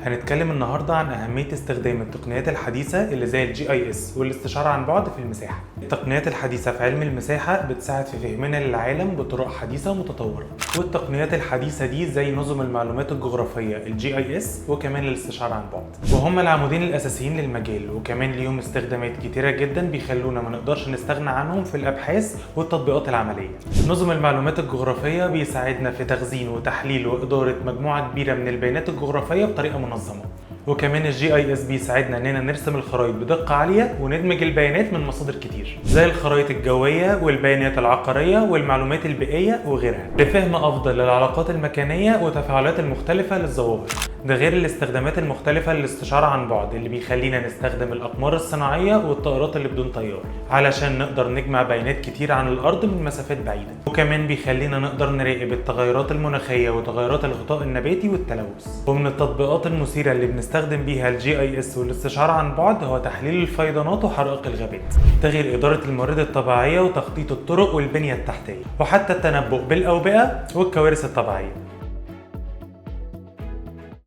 هنتكلم النهاردة عن أهمية استخدام التقنيات الحديثة اللي زي ال GIS والاستشارة عن بعد في المساحة. التقنيات الحديثة في علم المساحة بتساعد في فهمنا للعالم بطرق حديثة ومتطورة، والتقنيات الحديثة دي زي نظم المعلومات الجغرافية ال GIS وكمان الاستشارة عن بعد، وهم العمودين الأساسيين للمجال، وكمان ليهم استخدامات كتيرة جدا بيخلونا ما نقدرش نستغنى عنهم في الأبحاث والتطبيقات العملية. نظم المعلومات الجغرافية بيساعدنا في تخزين وتحليل وإدارة مجموعة كبيرة من البيانات الجغرافية بطريقة منظمة، وكمان ال GIS بيساعدنا اننا نرسم الخرائط بدقة عالية وندمج البيانات من مصادر كتير زي الخرائط الجوية والبيانات العقارية والمعلومات البيئية وغيرها لفهم افضل للعلاقات المكانية وتفاعلات المختلفة للظواهر. ده غير الاستخدامات المختلفة للاستشارة عن بعد اللي بيخلينا نستخدم الأقمار الصناعية والطائرات اللي بدون طيار علشان نقدر نجمع بيانات كتير عن الأرض من مسافات بعيدة، وكمان بيخلينا نقدر نراقب التغيرات المناخية وتغيرات الغطاء النباتي والتلوث. ومن التطبيقات المثيرة اللي بنستخدم بيها ال GIS والاستشارة عن بعد هو تحليل الفيضانات وحرائق الغابات، ده غير إدارة الموارد الطبيعية وتخطيط الطرق والبنية التحتية، وحتى التنبؤ بالأوبئة والكوارث الطبيعية.